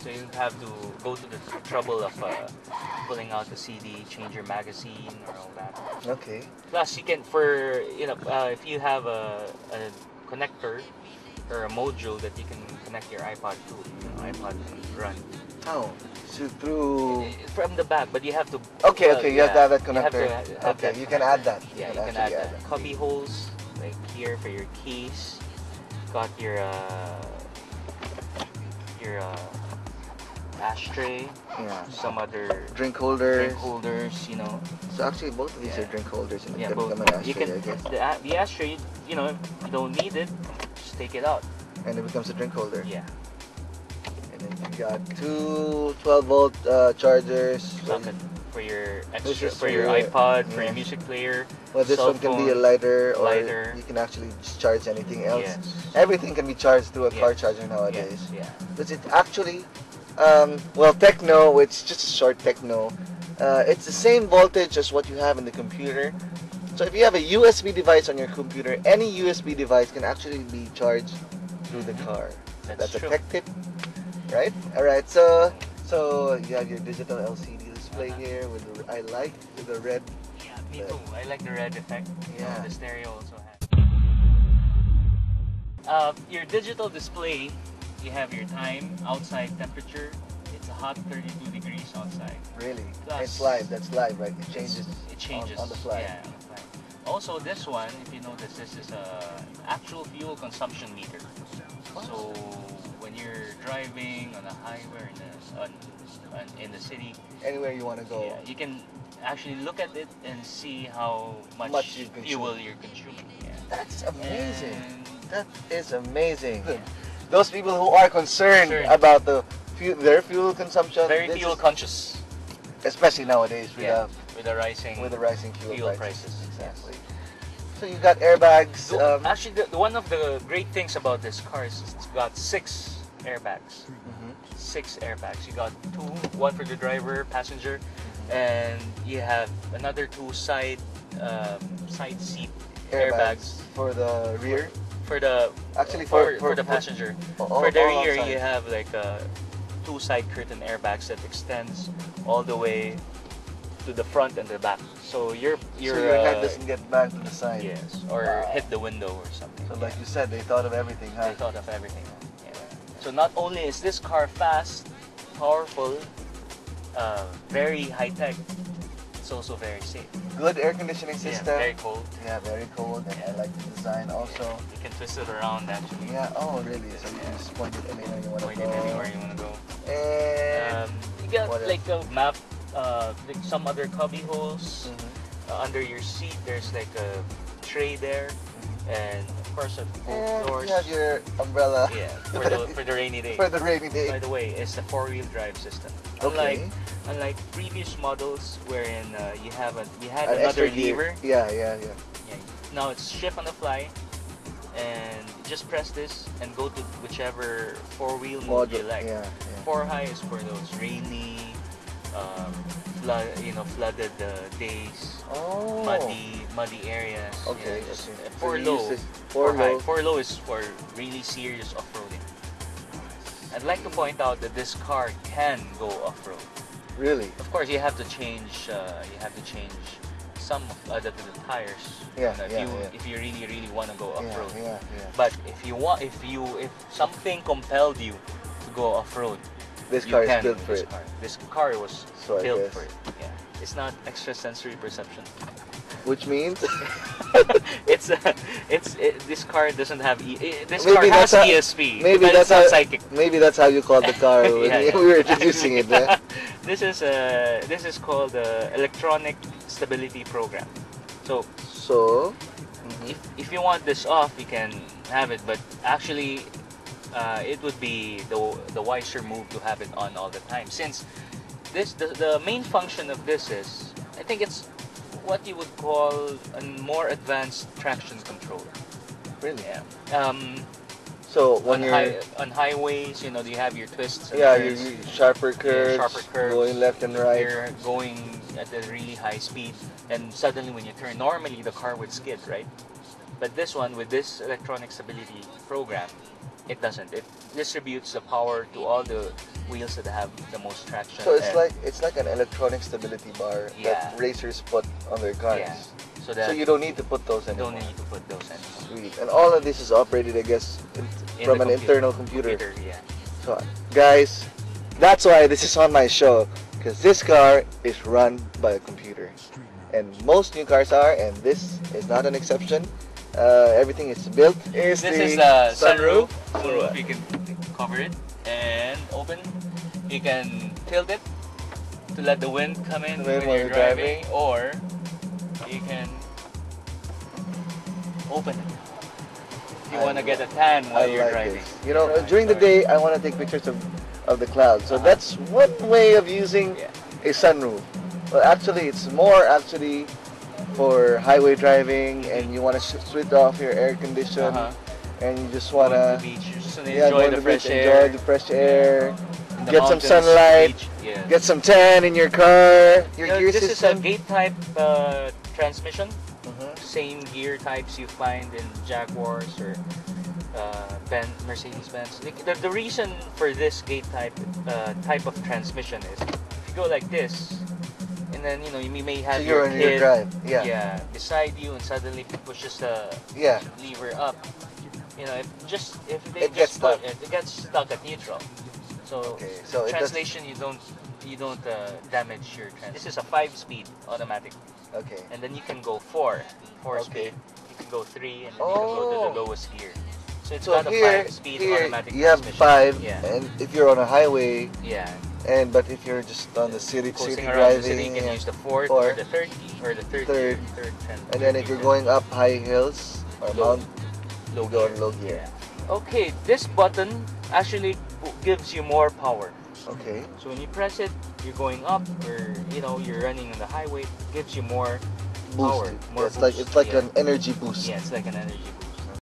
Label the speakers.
Speaker 1: so you don't have to go to the trouble of pulling out the CD, change your magazine, or all that.
Speaker 2: Okay.
Speaker 1: Plus, you can if you have a connector or a module that you can connect your iPod to, iPod can run.
Speaker 2: Oh, so through
Speaker 1: From the back, but you have to.
Speaker 2: Okay, you have to have that
Speaker 1: You have
Speaker 2: connector.
Speaker 1: to have
Speaker 2: Okay,
Speaker 1: that
Speaker 2: you can add that.
Speaker 1: Yeah, you can add that. Cubby holes like here for your keys. Got your ashtray.
Speaker 2: Yeah.
Speaker 1: Some other
Speaker 2: Drink holders.
Speaker 1: you know.
Speaker 2: So actually, both of these are drink holders, and
Speaker 1: Yeah,
Speaker 2: it can
Speaker 1: both.
Speaker 2: become an ashtray,
Speaker 1: You can
Speaker 2: I guess.
Speaker 1: the ashtray. You know, if you don't need it, just take it out.
Speaker 2: And it becomes a drink holder.
Speaker 1: Yeah.
Speaker 2: And then you got two 12-volt chargers.
Speaker 1: Socket for your
Speaker 2: This
Speaker 1: extra,
Speaker 2: is
Speaker 1: for your iPod, for your music player.
Speaker 2: Well, this
Speaker 1: cell
Speaker 2: one can be a
Speaker 1: phone,
Speaker 2: lighter, or
Speaker 1: lighter.
Speaker 2: you can actually just charge anything else.
Speaker 1: Yes.
Speaker 2: Everything can be charged through a car
Speaker 1: Yes.
Speaker 2: charger nowadays.
Speaker 1: Yes, yeah.
Speaker 2: But it actually, well, techno, it's just a short techno. It's the same voltage as what you have in the computer. So if you have a USB device on your computer, any USB device can actually be charged through the car. That's a
Speaker 1: true.
Speaker 2: tech tip, right? All right. So you have your digital LCD display here with I like the red.
Speaker 1: Yeah, me too. I like the red effect.
Speaker 2: Yeah.
Speaker 1: The stereo also has. Your digital display, you have your time, outside temperature. It's a hot 32 degrees outside.
Speaker 2: Really?
Speaker 1: Plus,
Speaker 2: It's live. That's live, right? It changes.
Speaker 1: It changes
Speaker 2: on the fly.
Speaker 1: Yeah, on the fly. Also, this one, if you notice, this is a actual fuel consumption meter. So when you're driving on a highway in the city,
Speaker 2: Anywhere you want to go.
Speaker 1: yeah, you can actually look at it and see how much
Speaker 2: you consume.
Speaker 1: fuel you're consuming. Yeah.
Speaker 2: That's amazing.
Speaker 1: And
Speaker 2: That is amazing.
Speaker 1: Yeah.
Speaker 2: Those people who are concerned about their fuel consumption,
Speaker 1: very
Speaker 2: this
Speaker 1: fuel
Speaker 2: is-
Speaker 1: conscious.
Speaker 2: especially nowadays
Speaker 1: With the rising
Speaker 2: with the rising fuel prices.
Speaker 1: prices.
Speaker 2: Exactly. So you got airbags.
Speaker 1: Actually, one of the great things about this car is it's got 6 airbags.
Speaker 2: Mhm.
Speaker 1: 6 airbags. You got 2, one for the driver, passenger, and you have another 2 side seat airbags
Speaker 2: for the rear.
Speaker 1: for the
Speaker 2: Actually,
Speaker 1: for the passenger. For the
Speaker 2: all
Speaker 1: rear,
Speaker 2: outside.
Speaker 1: you have like 2 side curtain airbags that extends all the way to the front and the back. So your
Speaker 2: head doesn't get banged to the side.
Speaker 1: yes, or
Speaker 2: Wow.
Speaker 1: hit the window or something.
Speaker 2: So like you said, they thought of everything, huh?
Speaker 1: They thought of everything. Yeah. So not only is this car fast, powerful, very high tech, it's also very safe.
Speaker 2: Good air conditioning
Speaker 1: Yeah,
Speaker 2: system.
Speaker 1: very cold.
Speaker 2: Yeah, very cold, and I like the design also.
Speaker 1: You can twist it around actually.
Speaker 2: Yeah. Oh, really? So you can just point it anywhere you want to
Speaker 1: Point
Speaker 2: go.
Speaker 1: it anywhere you want to go.
Speaker 2: And
Speaker 1: You got
Speaker 2: what
Speaker 1: like a map, like some other cubby holes.
Speaker 2: Mhm.
Speaker 1: Under your seat, there's like a tray there, and of course at both
Speaker 2: And
Speaker 1: doors.
Speaker 2: you have your umbrella.
Speaker 1: Yeah, for the rainy day.
Speaker 2: For the rainy day.
Speaker 1: By the way, it's a 4-wheel drive system.
Speaker 2: Okay.
Speaker 1: Unlike previous models wherein you had
Speaker 2: An
Speaker 1: another
Speaker 2: extra gear.
Speaker 1: lever.
Speaker 2: Yeah.
Speaker 1: Yeah. Now it's shift on the fly, and just press this and go to whichever 4-wheel mode you like.
Speaker 2: Yeah.
Speaker 1: 4 high is for those rainy, flooded days,
Speaker 2: Oh.
Speaker 1: muddy areas.
Speaker 2: Okay.
Speaker 1: Just,
Speaker 2: Okay. So
Speaker 1: 4
Speaker 2: you
Speaker 1: low.
Speaker 2: use this
Speaker 1: 4 high.
Speaker 2: low.
Speaker 1: 4 low is for really serious off-roading. I'd like to point out that this car can go off-road.
Speaker 2: Really?
Speaker 1: Of course, you have to change. Some of the tires.
Speaker 2: Yeah,
Speaker 1: If you really want to go off-road.
Speaker 2: Yeah.
Speaker 1: But if something compelled you to go off-road,
Speaker 2: This
Speaker 1: you
Speaker 2: car is
Speaker 1: can
Speaker 2: built
Speaker 1: with
Speaker 2: for
Speaker 1: this
Speaker 2: it.
Speaker 1: car. This car was
Speaker 2: So I
Speaker 1: built
Speaker 2: guess.
Speaker 1: for it. Yeah, it's not extrasensory perception.
Speaker 2: Which means
Speaker 1: This car doesn't have this
Speaker 2: Maybe
Speaker 1: car has
Speaker 2: that's how-
Speaker 1: ESP.
Speaker 2: maybe
Speaker 1: but
Speaker 2: that's
Speaker 1: it's not
Speaker 2: how-
Speaker 1: psychic.
Speaker 2: maybe that's how you called the car when
Speaker 1: Yeah.
Speaker 2: we were introducing it. Yeah?
Speaker 1: This is called the electronic stability program. So
Speaker 2: So,
Speaker 1: if you want this off, you can have it, but actually it would be the wiser move to have it on all the time, since the main function of this is, I think it's what you would call a more advanced traction control.
Speaker 2: really?
Speaker 1: Yeah.
Speaker 2: So when
Speaker 1: On highways, you have your twists. And
Speaker 2: your
Speaker 1: turns.
Speaker 2: sharper curves,
Speaker 1: sharper curves,
Speaker 2: going left and right.
Speaker 1: You're going at a really high speed, and suddenly when you turn, normally the car would skid, right? But this one, with this electronic stability program, It doesn't. It distributes the power to all the wheels that have the most traction.
Speaker 2: So it's
Speaker 1: and-
Speaker 2: like an electronic stability bar
Speaker 1: Yeah.
Speaker 2: that racers put on their cars.
Speaker 1: Yeah. So that
Speaker 2: So you don't need to put those
Speaker 1: you
Speaker 2: anymore.
Speaker 1: don't need to put those anymore.
Speaker 2: Sweet. And all of this is operated, I guess,
Speaker 1: In
Speaker 2: from
Speaker 1: the
Speaker 2: an internal computer.
Speaker 1: Yeah.
Speaker 2: So, guys, that's why this is on my show, because this car is run by a computer, and most new cars are, and this is not an exception. Everything is built.
Speaker 1: This is the sunroof. Sunroof. You can cover it and open. You can tilt it to let the wind come in when
Speaker 2: while
Speaker 1: you're
Speaker 2: you're
Speaker 1: driving, or you can open it. If you want to get a tan while you're driving.
Speaker 2: this. You know,
Speaker 1: Yeah,
Speaker 2: during the
Speaker 1: sorry.
Speaker 2: day, I want to take pictures of the clouds. So
Speaker 1: Uh-huh.
Speaker 2: that's one way of using
Speaker 1: Yeah.
Speaker 2: a sunroof. Well, actually, it's more actually for highway driving, and you want to switch off your air condition,
Speaker 1: Uh-huh.
Speaker 2: and you just
Speaker 1: Going
Speaker 2: want
Speaker 1: to the
Speaker 2: to
Speaker 1: beach, you just wanna
Speaker 2: go
Speaker 1: enjoy
Speaker 2: to
Speaker 1: the
Speaker 2: the
Speaker 1: fresh
Speaker 2: beach,
Speaker 1: air.
Speaker 2: enjoy the fresh air,
Speaker 1: in the
Speaker 2: get some
Speaker 1: mountains,
Speaker 2: sunlight,
Speaker 1: beach. Yeah.
Speaker 2: get some tan in your car, your gear
Speaker 1: This is a
Speaker 2: system.
Speaker 1: gate type transmission.
Speaker 2: Mhm.
Speaker 1: Same gear types you find in Jaguars or Mercedes-Benz. The reason for this gate type of transmission is if you go like this, and then you know you may have
Speaker 2: So you're
Speaker 1: your
Speaker 2: on your
Speaker 1: kid
Speaker 2: drive. Yeah.
Speaker 1: beside you, and suddenly pushes the
Speaker 2: Yeah.
Speaker 1: lever up. You know, if they
Speaker 2: It gets
Speaker 1: just push
Speaker 2: stuck.
Speaker 1: it gets stuck at neutral. So
Speaker 2: Okay. So it does.
Speaker 1: translation, you don't damage your This is a 5-speed automatic,
Speaker 2: Okay.
Speaker 1: and then you can go four
Speaker 2: Okay.
Speaker 1: speed. You can go 3, and then you can go to the
Speaker 2: Oh.
Speaker 1: lowest gear. So it's
Speaker 2: So
Speaker 1: got a
Speaker 2: here,
Speaker 1: 5-speed
Speaker 2: here
Speaker 1: automatic
Speaker 2: you have
Speaker 1: transmission.
Speaker 2: 5,
Speaker 1: Yeah.
Speaker 2: and if you're on a highway,
Speaker 1: Yeah.
Speaker 2: but if you're just on the city
Speaker 1: Coasting around
Speaker 2: driving,
Speaker 1: the city, you can
Speaker 2: yeah.
Speaker 1: use the fourth
Speaker 2: Four.
Speaker 1: or the third key or the third
Speaker 2: Third.
Speaker 1: gear, third trend.
Speaker 2: and then if you're going up high hills or
Speaker 1: Low.
Speaker 2: mount, you go on low gear.
Speaker 1: Okay, this button actually gives you more power.
Speaker 2: Okay.
Speaker 1: So when you press it, you're going up, or you know you're running on the highway. It gives you more
Speaker 2: Boost.
Speaker 1: power, more
Speaker 2: It's like
Speaker 1: boost.
Speaker 2: it's like
Speaker 1: Yeah.
Speaker 2: an energy boost.
Speaker 1: Yeah, it's like an energy boost.